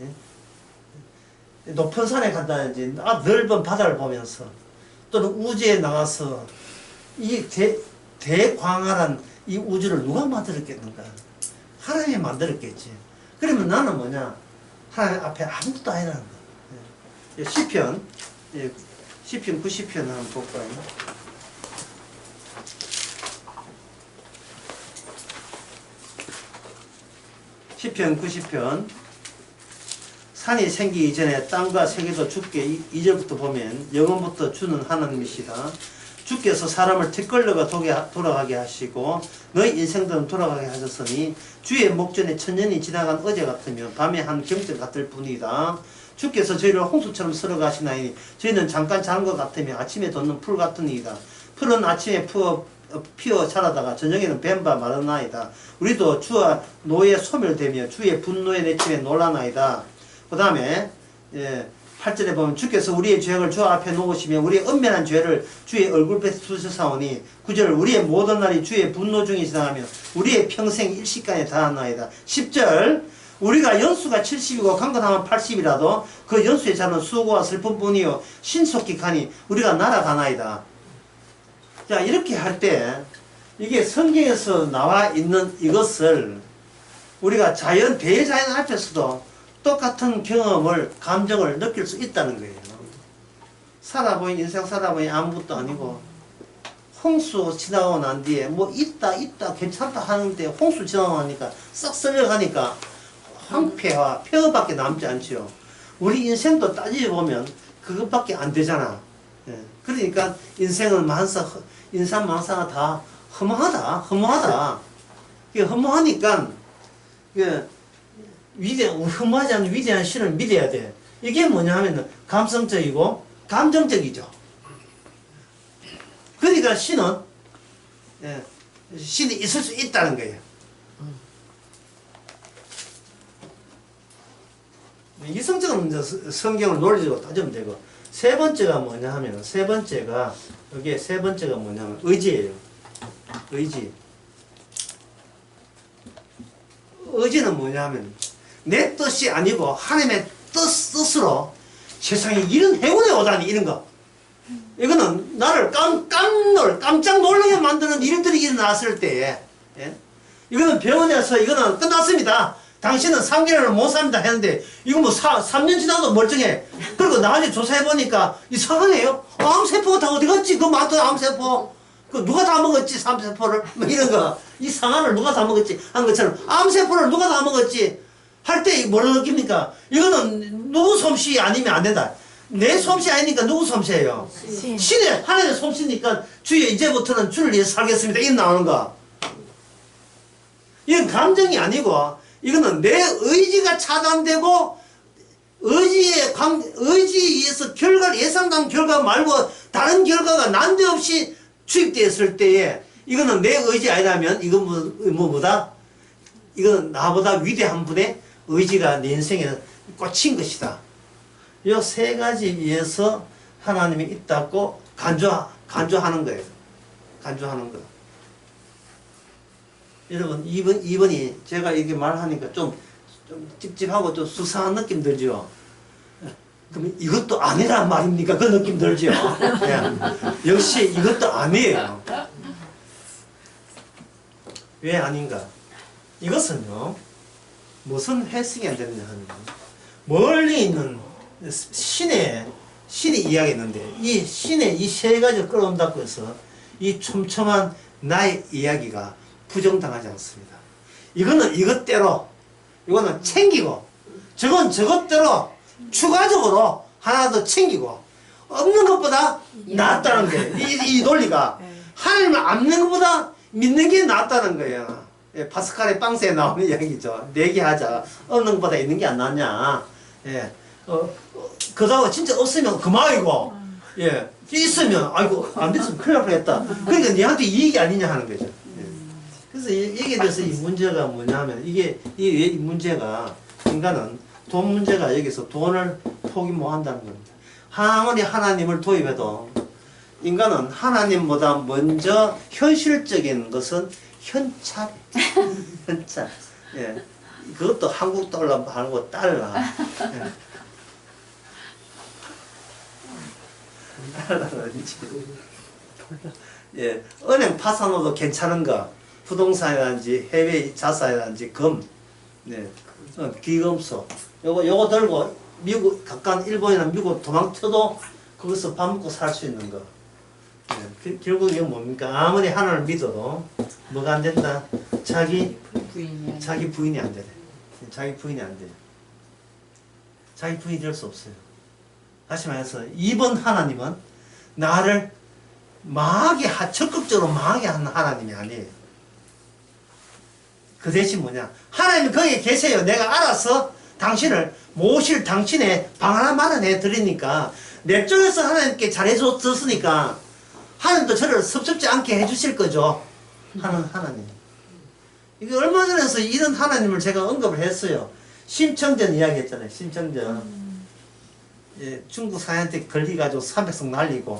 예? 높은 산에 간다든지 넓은 바다를 보면서 또는 우주에 나가서 이 대광활한 이 우주를 누가 만들었겠는가? 하나님이 만들었겠지. 그러면 나는 뭐냐? 하나님 앞에 아무것도 아니라는 거야. 시편 90편 한번 볼까요? 시편 90편. 산이 생기기 전에 땅과 세계도 주께 2절부터 보면 영원부터 주는 하나님이시다. 주께서 사람을 뒷걸레가 돌아가게 하시고 너희 인생들은 돌아가게 하셨으니 주의 목전에 천년이 지나간 어제 같으며 밤에 한 경전 같을 뿐이다. 주께서 저희를 홍수처럼 쓸어가시나니 저희는 잠깐 자는 것 같으며 아침에 돋는 풀 같으니이다. 풀은 아침에 피어 자라다가 저녁에는 뱀바 마르나이다. 우리도 주와 노에 소멸되며 주의 분노의 내침에 놀라나이다. 그 다음에 8절에 보면 주께서 우리의 죄악을 주 앞에 놓으시며 우리의 은밀한 죄를 주의 얼굴빛에 두셨사오니 9절 우리의 모든 날이 주의 분노 중에 지나가며 우리의 평생 일시간에 다하나이다. 10절 우리가 연수가 70이고 강건하면 80이라도 그 연수의 차는 수고와 슬픔뿐이요 신속히 가니 우리가 날아가나이다. 자, 이렇게 할 때 이게 성경에서 나와 있는 이것을 우리가 대자연 앞에서도 똑같은 경험을, 감정을 느낄 수 있다는 거예요. 인생 살아보니 아무것도 아니고, 홍수 지나고 난 뒤에 뭐 있다 괜찮다 하는데 홍수 지나고 나니까 싹 쓸려가니까 황폐와 폐허밖에 남지 않지요. 우리 인생도 따지보면 그것밖에 안 되잖아. 예. 그러니까 인산 망사가 다 허무하다. 이게 허무하니까 허무하지 않은 위대한 신을 믿어야 돼. 이게 뭐냐 하면 감성적이고 감정적이죠. 그러니까 신은 신이 있을 수 있다는 거예요. 이성적은 이제 성경을 논리적으로 따지면 되고, 세 번째가 뭐냐 하면 의지예요. 의지는 뭐냐 하면 내 뜻이 아니고 하나님의 뜻으로 세상에 이런 행운이 오다니, 이런 거. 이거는 나를 깜짝 놀라게 만드는 일들이 일어났을 때에, 이거는 병원에서 이거는 끝났습니다. 당신은 3개월을 못 삽니다 했는데, 이거 뭐 3년 지나도 멀쩡해. 그리고 나중에 조사해보니까 이상하네요. 암세포가 다 어디 갔지? 그 많던 암세포. 그 누가 다 먹었지? 암세포를. 뭐 이런 거. 이 상한을 누가 다 먹었지? 하는 것처럼 암세포를 누가 다 먹었지? 할 때 뭐를 느낍니까? 이거는 누구 솜씨 아니면 안 된다. 내 솜씨 아니니까 누구 솜씨예요? 신의 하나님의 솜씨니까 주여 이제부터는 주를 위해서 살겠습니다. 이게 나오는 거. 이건 감정이 아니고 이거는 내 의지가 차단되고 의지에 의지에서 예상된 결과 말고 다른 결과가 난데없이 투입되었을 때에 이거는 내 의지 아니라면 이건 뭐다? 이건 나보다 위대한 분의 의지가 내 인생에 꽂힌 것이다. 이 세 가지 위에서 하나님이 있다고 간주하는 거예요. 간주하는 거. 여러분, 2번이 제가 이렇게 말하니까 좀 찝찝하고 좀 수상한 느낌 들죠? 그럼 이것도 아니란 말입니까? 그 느낌 들죠? 예. 역시 이것도 아니에요. 왜 아닌가? 이것은요, 무슨 해석이 안 되느냐 하면, 멀리 있는 신이 이야기했는데, 이 신의 이 세 가지를 끌어온다고 해서, 이 촘촘한 나의 이야기가 부정당하지 않습니다. 이거는 이것대로, 이거는 챙기고, 저건 저것대로 추가적으로 하나 더 챙기고, 없는 것보다 낫다는 거예요. 이 논리가. 하나님을 안 믿는 것보다 믿는 게 낫다는 거예요. 예, 파스칼의 빵새에 나오는 이야기죠. 내기하자. 없는 것보다 있는 게 안 낫냐. 예. 그다가 진짜 없으면 그만이고, 예. 있으면, 아이고, 안 됐으면 큰일 날 뻔했다. 그러니까 니한테 이익이 아니냐 하는 거죠. 예. 그래서 여기에 대해서 이 문제가 뭐냐 하면, 이 문제가, 인간은 돈 문제가 여기서 돈을 포기 못 한다는 겁니다. 아무리 하나님을 도입해도, 인간은 하나님보다 먼저 현실적인 것은 현찰. 예. 그것도 한국 달러 말고 달러. 예. 예. 은행 파산호도 괜찮은 거. 부동산이라든지 해외 자산이라든지 금. 네. 기금소. 요거 들고 미국, 가까운 일본이나 미국 도망쳐도 거기서 밥 먹고 살 수 있는 거. 네. 결국 이건 뭡니까? 아무리 하나님을 믿어도 뭐가 안 된다? 자기 부인이 안 되네. 자기 부인이 안 돼요. 자기 부인이 될 수 없어요. 다시 말해서 이번 하나님은 나를 적극적으로 망하게 하는 하나님이 아니에요. 그 대신 뭐냐? 하나님이 거기에 계세요. 내가 알아서 당신을 모실 당신의 방 하나 마련해 드리니까 내 쪽에서 하나님께 잘해줬으니까 하나님도 저를 섭섭지 않게 해주실 거죠. 하는 하나님. 이게 얼마 전에서 이런 하나님을 제가 언급을 했어요. 심청전 이야기 했잖아요. 심청전. 예, 중국 사회한테 걸리가지고 300석 날리고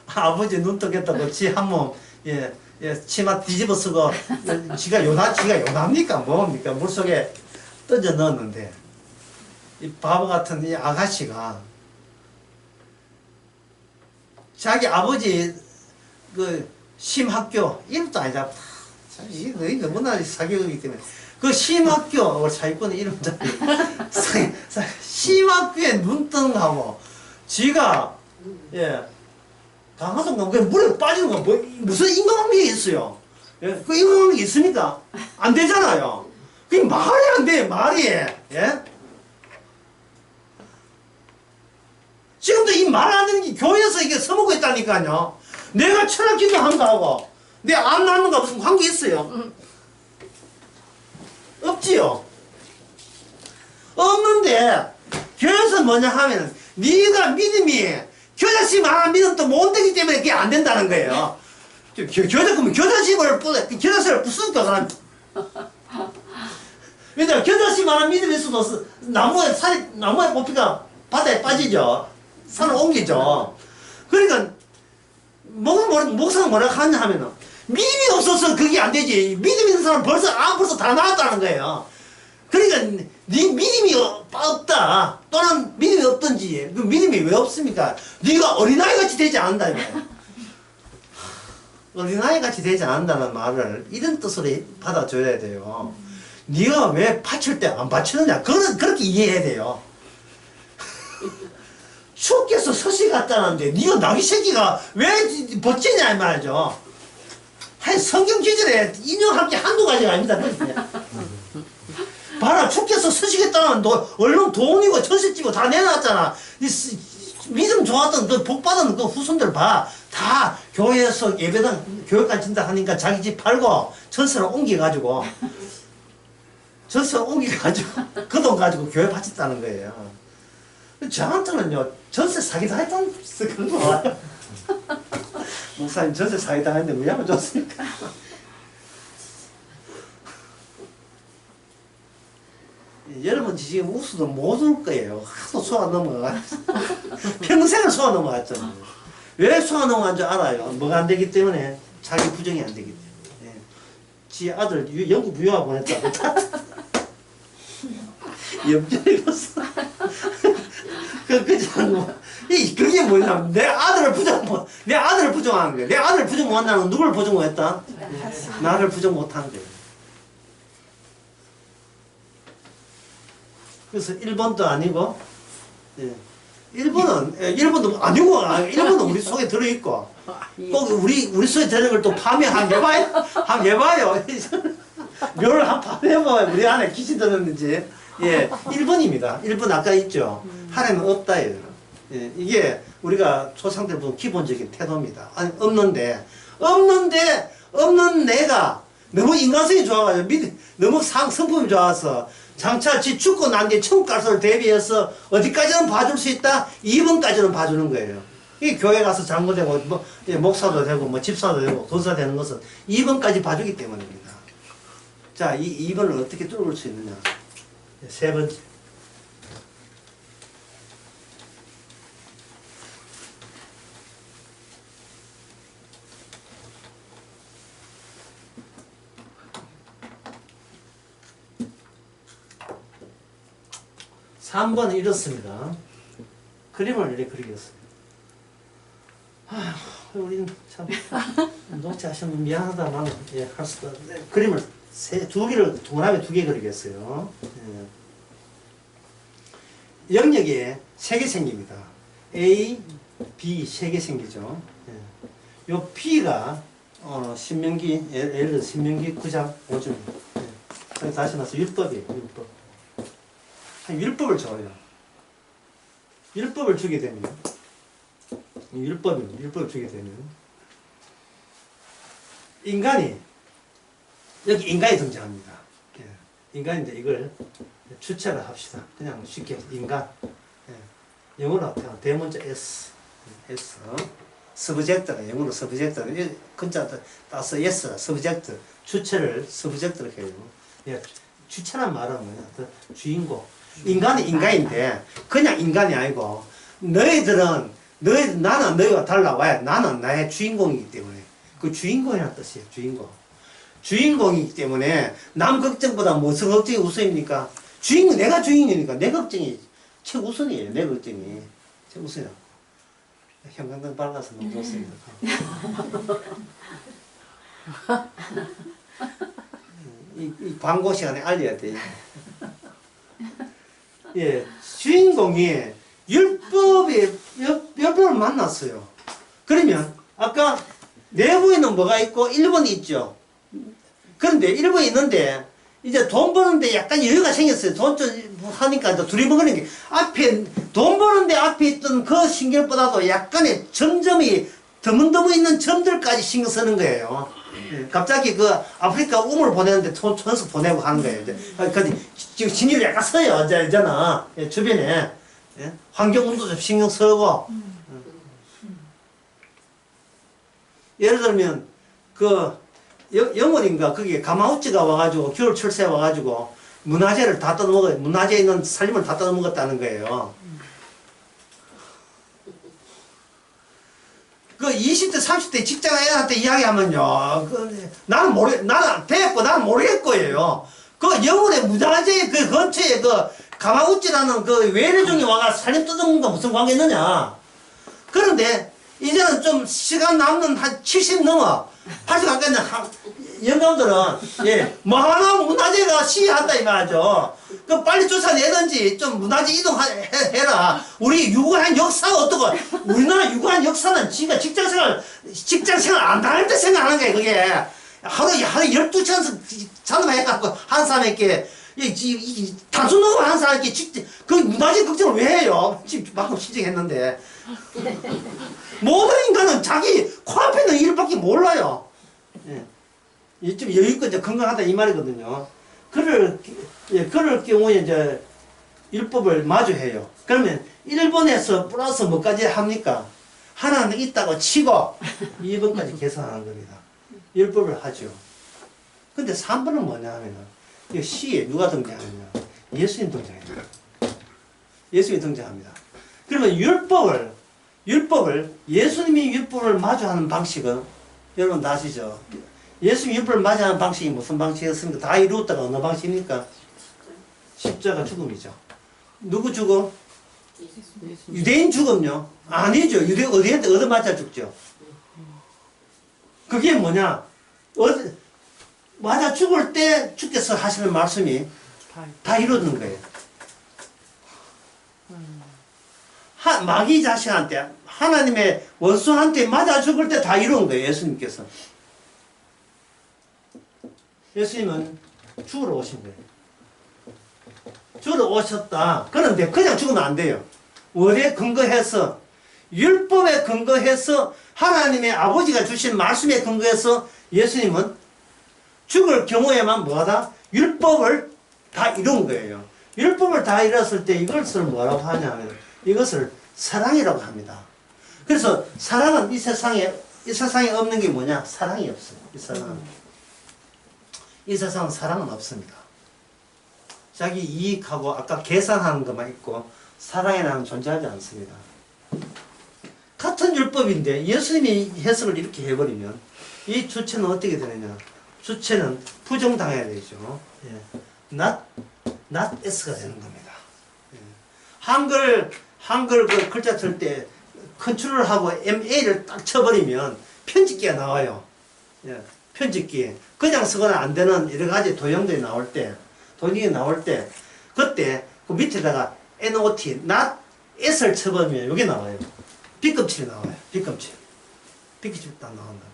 아버지 눈 뜨겠다고 지 한 몸 예, 치마 뒤집어 쓰고 지가 요납니까 뭡니까 물속에 던져 넣었는데 이 바보 같은 이 아가씨가 자기 아버지 그 심학교 이름도 아니다. 이 너무나 사기극이기 때문에 그 심학교 사기꾼의 이름도 심학교에 눈뜬하고 지가 예 강화도인가 왜 물에 빠지는 거 뭐 무슨 인간관계가 있어요? 예? 그 인간관계 있습니까? 안 되잖아요. 그게 말이 안 돼, 말이. 예? 지금도 이 말 안 되는 게 교회에서 이게 써먹고 있다니까요. 내가 철학 기도한 거하고 내 안 낳는 거 무슨 관계 있어요? 없지요. 없는데 교회에서 뭐냐 하면 네가 믿음이 교자심 하나 믿으면 또 못 되기 때문에 그게 안 된다는 거예요. 교자심을 교자심을 부수니까 그럼 왜냐 교자심 하나 믿음이 있어도 나무에 뽑히가 바다에 빠지죠. 산을 옮기죠. 그러니까 목사는 뭐라 하냐 하면은 믿음이 없어서 그게 안 되지. 믿음 있는 사람 벌써 다 나왔다는 거예요. 그러니까 네 믿음이 없다 또는 믿음이 없든지 그 믿음이 왜 없습니까? 네가 어린아이같이 되지 않는다 이거예요. 어린아이같이 되지 않는다는 말을 이런 뜻으로 받아줘야 돼요. 네가 왜 바칠 때 안 바치느냐 그렇게 이해해야 돼요. 주께서 서시 갔다는데 네가 나귀 새끼가 왜 버티냐 이 말이죠. 한 성경 기절에 인용할 게 한두 가지가 아닙니다. 봐라 주께서 서시겠다는 얼른 돈이고 전세지고 다 내놨잖아. 믿음 좋았던 그 복받은 그 후손들 봐. 다 교회에서 예배당 교회까지 진다 하니까 자기 집 팔고 전세를 옮겨가지고 그 돈 가지고 교회 바쳤다는 거예요. 저한테는요 전세 사기당했다는 그런 거 와요. 목사님 전세 사기당했는데 왜 하면 좋습니까? 여러분 지금 웃어도 못 울 거예요. 하도 소화 넘어가가지고 평생을 소화 넘어갔잖아요. 왜 소화 넘어간 줄 알아요? 뭐가 안 되기 때문에 자기 부정이 안 되기 때문에. 예. 지 아들 영국 유학 보냈다고 염전이 갔어. 그게 뭐냐면 내 아들을 부정하는 거야. 내 아들을 부정 못한다는 건 누굴 부정 못했다? 나를 부정 못한 거예요. 그래서 1번도 아니고, 예. 1번도 아니고, 1번도 우리 속에 들어있고, 꼭 우리 속에 들어있는 걸 또 밤에 한번 해봐요. 묘를 한번 해봐요. 우리 안에 귀신 들었는지. 예, 1번입니다. 1번 아까 있죠. 하나님은 없다예요. 예, 이게 우리가 초상들 보면 기본적인 태도입니다. 아니, 없는 내가 너무 인간성이 좋아가지고, 너무 성품이 좋아서, 장차 지 죽고 난 뒤에 천국 갈 것을 대비해서 어디까지는 봐줄 수 있다? 2번까지는 봐주는 거예요. 이 교회 가서 장로되고, 목사도 되고, 집사도 되고, 권사 되는 것은 2번까지 봐주기 때문입니다. 자, 이 2번을 어떻게 뚫을 수 있느냐? 세 번째. 삼 번은 이렇습니다. 그림을 이렇게 그리겠습니다. 우리는 참 녹취하시면 미안하다 나는 할 수도 없는데 그림을 두 개를 동그라미 2개 그리겠어요. 예. 영역에 3개 생깁니다. A, B 3개 생기죠. 예. 요 B가 신명기 예를 들어 신명기 9장 5절. 예. 다시 나서 율법이에요. 율법을 줘요. 율법을 주게 되면 율법을 주게 되면 여기 인간이 등장합니다. 예. 인간인데 이걸 주체를 합시다. 그냥 쉽게 인간. 예. 영어로 대문자 S. 서브젝트가 영어로 서브젝트. 근자 따서 yes 서브젝트. 주체를 서브젝트로 해요. 예. 주체란 말은 뭐냐? 주인공. 인간은 인간인데 그냥 인간이 아니고 나는 너희와 달라. 왜? 나는 나의 주인공이기 때문에 그 주인공이라는 뜻이에요. 주인공. 주인공이기 때문에 남 걱정보다 무슨 걱정이 우선입니까? 주인공, 내가 주인이니까 내 걱정이 최우선이에요. 내 걱정이 최우선이야. 형광등 밝아서 너무 좋습니다. 이 광고 시간에 알려야 돼. 예, 주인공이 율법을 만났어요. 그러면 아까 내부에는 뭐가 있고 1번이 있죠. 그런데 1번이 있는데 이제 돈 버는데 약간 여유가 생겼어요. 돈 좀 하니까 이제 둘이 먹는 게 앞에 돈 버는데 앞에 있던 그 신경보다도 약간의 점점이 드문드문 있는 점들까지 신경 쓰는 거예요. 예, 갑자기 그 아프리카 우물 보내는데 천수 보내고 하는 거예요. 이제 지금 신경을 약간 써요. 이제는 예, 주변에 예? 환경운도 좀 신경 쓰고 예를 들면 그 영월인가 거기에 가마우치가 와가지고 겨울 철새 와가지고 문화재를 다 뜯어먹어요. 문화재에 있는 살림을 다 뜯어먹었다는 거예요. 그 20대 30대 직장 애한테 이야기하면요 나는 대했고 나는 모르겠고요. 그 영월의 문화재 그 근처에 그 가마우치라는 그 외래종이 와가 살림 뜯어먹는 거 무슨 관계 있느냐. 그런데 이제는 좀 시간 남는 한 70 넘어 80 가까이 있는 영감들은 예, 뭐 하나 문화재가 시해한다 이 말이죠. 그 빨리 쫓아내든지 좀 문화재 이동해라. 우리 유구한 역사가 어떻고 우리나라 유구한 역사는 지가 직장생활 안 다닐 때 생각하는 거예요. 그게 하루에 12시간 자동화 해갖고 한 사람에게 단순 녹음 한 사람에게 그 문화재 걱정을 왜 해요? 지금 방금 시정했는데 모든 인간은 자기 코앞에 있는 일밖에 몰라요. 예. 좀 여유있고 이제 건강하다 이 말이거든요. 그럴 경우에 이제 율법을 마주해요. 그러면 1번에서 플러스 뭐까지 합니까? 하나는 있다고 치고 2번까지 계산하는 겁니다. 율법을 하죠. 근데 3번은 뭐냐 하면은 이 시에 누가 등장하느냐? 예수님 등장해요. 예수님이 등장합니다. 그러면 예수님이 율법을 마주하는 방식은 여러분 다 아시죠? 예수님이 율법을 마주하는 방식이 무슨 방식이었습니까? 다 이루었다가 어느 방식입니까? 십자가 죽음이죠. 누구 죽음? 유대인 죽음요? 아니죠. 어디한테 얻어 맞아 죽죠. 그게 뭐냐? 맞아 죽을 때 주께서 하시는 말씀이 다 이루어지는 거예요. 마귀 자식한테 하나님의 원수한테 맞아 죽을 때 다 이루은 거예요. 예수님께서. 예수님은 죽으러 오신 거예요. 죽으러 오셨다. 그런데 그냥 죽으면 안 돼요. 월에 근거해서 율법에 근거해서 하나님의 아버지가 주신 말씀에 근거해서 예수님은 죽을 경우에만 뭐하다? 율법을 다 이룬 거예요. 율법을 다 이뤘을 때 이것을 뭐라고 하냐면 이것을 사랑이라고 합니다. 그래서 사랑은 이 세상에 없는 게 뭐냐? 사랑이 없어요. 이 세상은 사랑은 없습니다. 자기 이익하고 아까 계산하는 것만 있고 사랑이라는 존재하지 않습니다. 같은 율법인데 예수님이 해석을 이렇게 해버리면 이 주체는 어떻게 되느냐? 주체는 부정당해야 되죠. 예. not s가 되는 겁니다. 예. 한글 그 글자 쓸 때 컨트롤 하고 MA를 딱 쳐버리면 편집기가 나와요. 예. 편집기. 그냥 쓰거나 안 되는 여러 가지 도형들이 나올 때, 그때 그 밑에다가 NOT, not s를 쳐버리면 이게 나와요. B급칠이 나와요. B급칠 딱 나온다.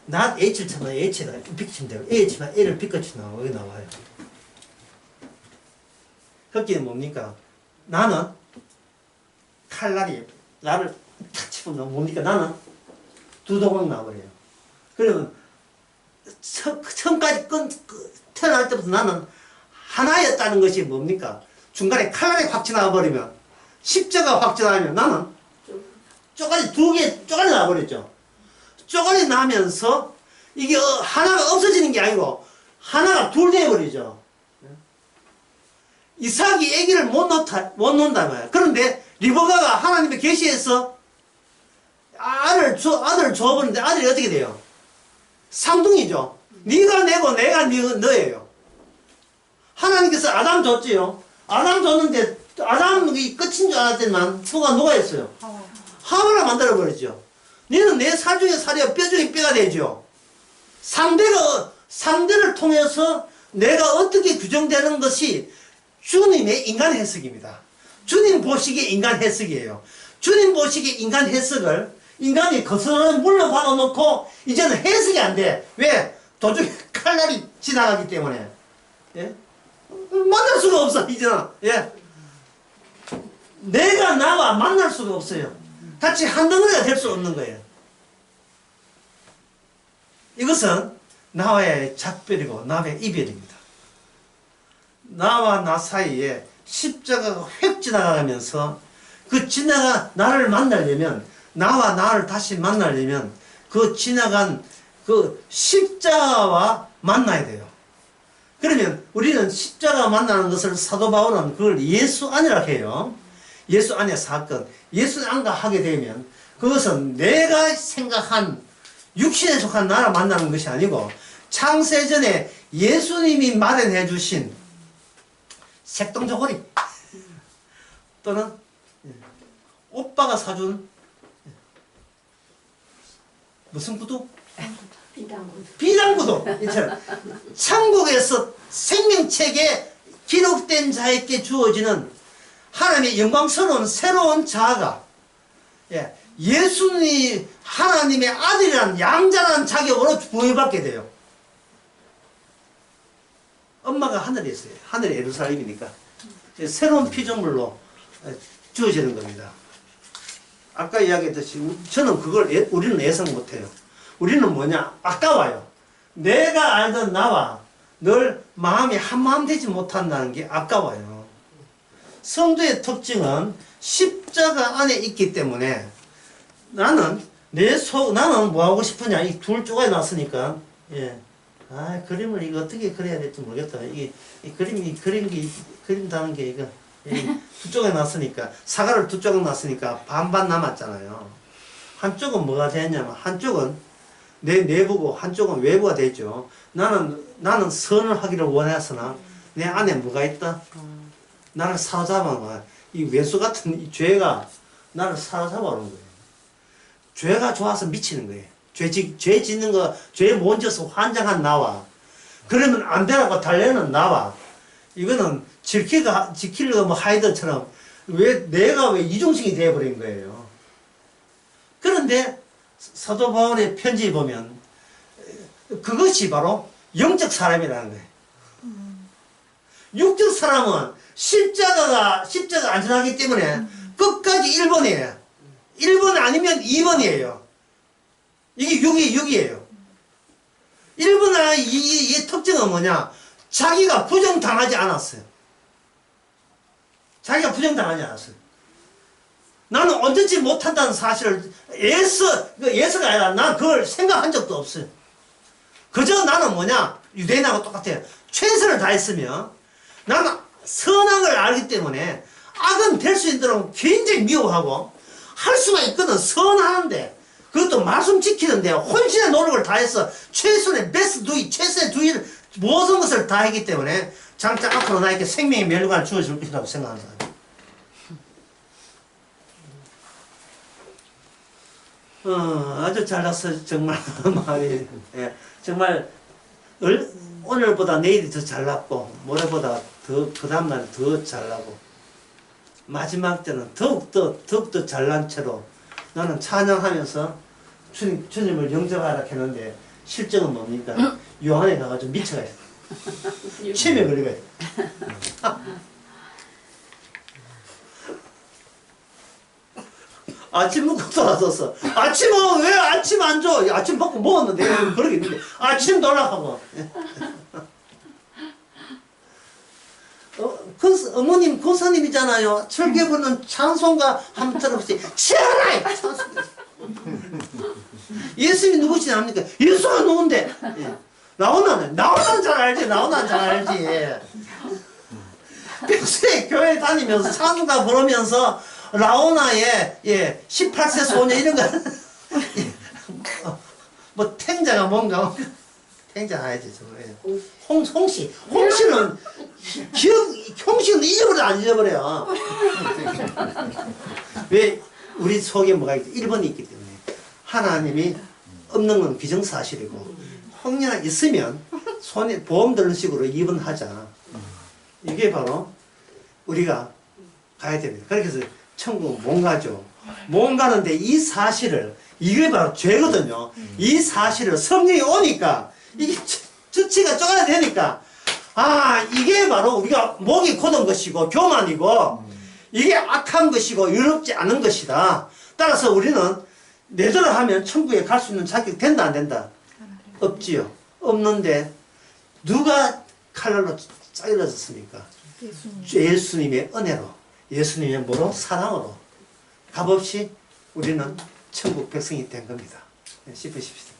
not H를 쳐면 H가 B급칠 되고, A 치면 L을 B급칠 나오고, 여기 나와요. 그게 뭡니까? 나는 칼날이 나를 탁 치면 뭡니까? 나는 두 도각 나버려요. 그러면 처음까지 태어날 때부터 나는 하나였다는 것이 뭡니까? 중간에 칼날이 확 지나버리면 십자가 확 지나면 나는 쪼가리 쪼가리 나버렸죠. 쪼가리 나면서 이게 하나가 없어지는 게 아니고 하나가 둘 되어버리죠. 이삭이 아기를 못 놓는다 말이야. 그런데 리버가가 하나님의 계시에서 아들 줘버리는데 아들이 어떻게 돼요? 쌍둥이죠. 네가 내고 내가 너예요. 하나님께서 아담 줬지요. 아담 줬는데 아담이 끝인 줄 알았더니만 누가 했어요? 하와를 만들어버렸죠. 너는 내 살 중에 살이야 뼈 중에 뼈가 되죠. 상대를 통해서 내가 어떻게 규정되는 것이 주님의 인간 해석입니다. 주님 보시기에 인간 해석이에요. 주님 보시기에 인간 해석을 인간이 거스름에 물러박아 놓고 이제는 해석이 안 돼. 왜? 도중에 칼날이 지나가기 때문에. 예? 만날 수가 없어 이제는. 예? 내가 나와 만날 수가 없어요. 같이 한 덩어리가 될 수 없는 거예요. 이것은 나와의 작별이고 나와의 이별입니다. 나와 나 사이에 십자가가 획 지나가면서 나를 만나려면 나와 나를 다시 만나려면 그 지나간 그 십자가와 만나야 돼요. 그러면 우리는 십자가 만나는 것을 사도 바울은 그걸 예수 안이라 해요. 예수 안의 사건, 예수 안과 하게 되면 그것은 내가 생각한 육신에 속한 나를 만나는 것이 아니고 창세전에 예수님이 마련해 주신 색동저고리 또는 오빠가 사준 무슨 구두? 비단구두. 이처럼 천국에서 생명책에 기록된 자에게 주어지는 하나님의 영광스러운 새로운 자아가 예수님이 하나님의 아들이란 양자라는 자격으로 부여받게 돼요. 엄마가 하늘에 있어요. 하늘이 예루살렘이니까 새로운 피조물로 주어지는 겁니다. 아까 이야기했듯이 저는 우리는 예상 못해요. 우리는 뭐냐? 아까워요. 내가 알던 나와 늘 마음이 한마음 되지 못한다는 게 아까워요. 성도의 특징은 십자가 안에 있기 때문에 나는 뭐 하고 싶으냐? 이 둘 쪼가리 났으니까, 그림을 이거 어떻게 그려야 될지 모르겠다. 그린다는 게 이거, 두 쪽에 났으니까, 사과를 두 쪽에 났으니까 반반 남았잖아요. 한쪽은 뭐가 되냐면, 한쪽은 내 내부고, 한쪽은 외부가 되죠. 나는 선을 하기를 원했으나, 내 안에 뭐가 있다? 나를 사로잡아. 이 외수 같은 이 죄가 나를 사로잡아 오는 거예요. 죄가 좋아서 미치는 거예요. 죄 짓는 거, 죄 못 져서 환장한 나와. 그러면 안 되라고 달래는 나와. 이거는 지킬려고 뭐 하이든처럼 내가 왜 이중식이 되어버린 거예요. 그런데 사도 바울의 편지에 보면 그것이 바로 영적 사람이라는 거예요. 육적 사람은 십자가 안전하기 때문에 끝까지 1번이에요. 1번 아니면 2번이에요. 이게 6이에요. 1번 아니면 이 특징은 뭐냐? 자기가 부정당하지 않았어요. 자기가 부정당하지 않았어요. 나는 언제지 못한다는 사실을 예서가 아니라 난 그걸 생각한 적도 없어요. 그저 나는 뭐냐? 유대인하고 똑같아요. 최선을 다했으며 나는 선악을 알기 때문에 악은 될 수 있도록 굉장히 미워하고 할 수가 있거든. 선하는데 그것도 말씀 지키는데 혼신의 노력을 다해서 최선의 주의를 모든 것을 다했기 때문에 장차 앞으로 나에게 생명의 멸관을 주어줄 것이라고 생각하는 사람. 아주 잘났어 정말 말이. 정말 오늘보다 내일이 더 잘났고 모레보다 그 다음날 더 잘나고 마지막 때는 더욱더 잘난 채로 나는 찬양하면서 주님을 영접하라 했는데 실정은 뭡니까? 요한에 가가지고 미쳐가요. 치매 걸리고요. 아침 먹고 돌아섰어. 아침은 왜 아침 안 줘? 아침 먹고 먹었는데 그러겠는데 아침 놀라고. 어머님 고사님이잖아요. 철개 부르는 찬송가 한번 들어보세요. 치아라! 예수님이 누구시 압니까? 예수가 누군데? 나오나는 잘 알지. 나오나는 잘 알지. 평소에 교회 다니면서 찬송가 부르면서 라오나의 18세 소녀 이런 거 뭐 탱자가 뭔가 탱자 해야지 저거. 홍씨는 홍씨는 잊어버려 안 잊어버려. 왜 우리 속에 뭐가 있지? 1번이 있기 때문에 하나님이 없는 건 기정사실이고 홍리가 있으면 손에 보험 드는 식으로 2번 하자. 이게 바로 우리가 가야 됩니다. 그렇게 해서 천국 못 가죠. 못 가는데 이 사실을, 이게 바로 죄거든요. 이 사실을 성령이 오니까 이게 주치가 쪼가야 되니까, 아, 이게 바로 우리가 목이 곧은 것이고 교만이고 이게 악한 것이고 유럽지 않은 것이다. 따라서 우리는 내대로 하면 천국에 갈 수 있는 자격 된다 안 된다? 없지요. 없는데 누가 칼날로 잘라졌습니까? 예수님의 은혜로, 예수님의 뭐로? 사랑으로 값없이 우리는 천국 백성이 된 겁니다. 씹으십시오.